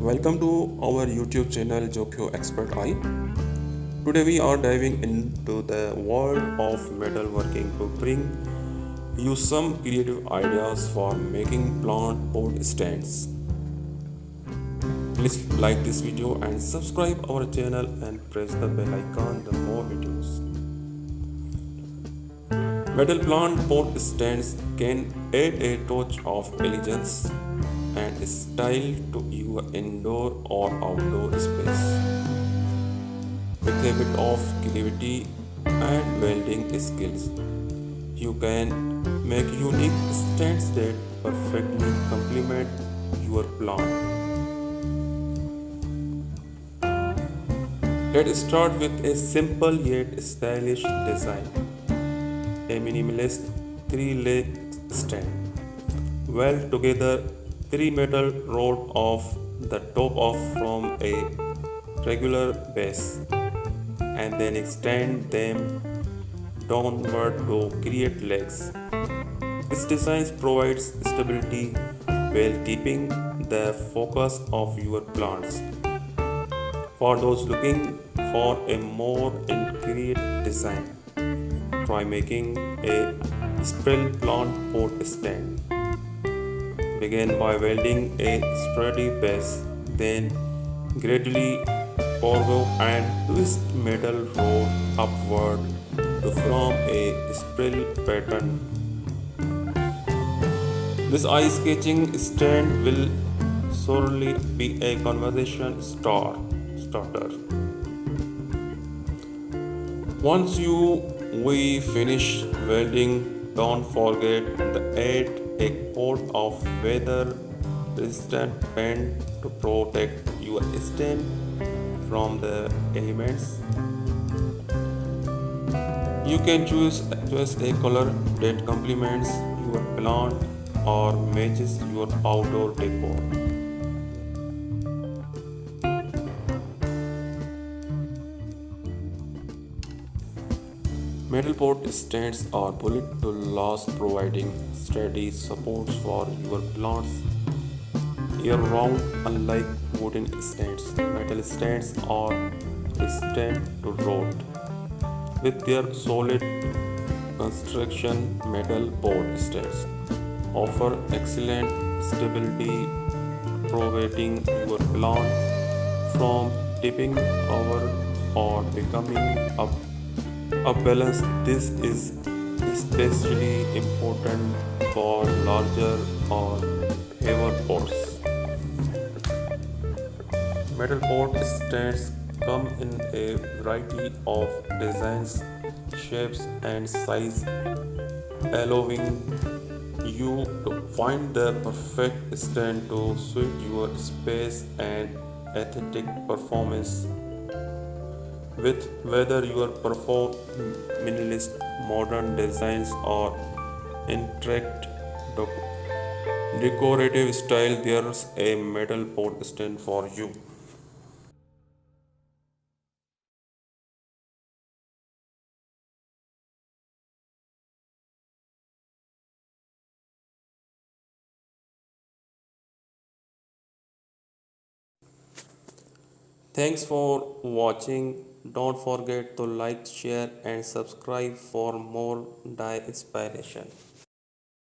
Welcome to our YouTube channel Jokyo Expert Eye. Today we are diving into the world of metalworking to bring you some creative ideas for making plant pot stands. Please like this video and subscribe our channel and press the bell icon for more videos. Metal plant pot stands can add a touch of elegance and style to your indoor or outdoor space. With a bit of creativity and welding skills, you can make unique stands that perfectly complement your plant. Let's start with a simple yet stylish design. A minimalist 3-leg stand. Weld together 3 metal rods off the top of from a regular base and then extend them downward to create legs. This design provides stability while keeping the focus of your plants. For those looking for a more intricate design, try making a spiral plant pot stand. Begin by welding a sturdy base, then gradually forgo and twist metal rod upward to form a spiral pattern. This eye sketching stand will surely be a conversation starter. Once we finish welding, don't forget to add a coat of weather resistant paint to protect your stand from the elements. You can choose a color that complements your plant or matches your outdoor decor. Metal pot stands are built to last, providing steady supports for your plants year-round. Unlike wooden stands, metal stands are resistant to rot. With their solid construction, metal pot stands offer excellent stability, preventing your plant from tipping over or becoming unbalanced. This is especially important for larger or heavier pots. Metal pot stands come in a variety of designs, shapes, and sizes, allowing you to find the perfect stand to suit your space and aesthetic performance. With whether you prefer minimalist modern designs or intricate decorative style, there's a metal pot stand for you. Thanks for watching. Don't forget to like, share, and subscribe for more dye inspiration.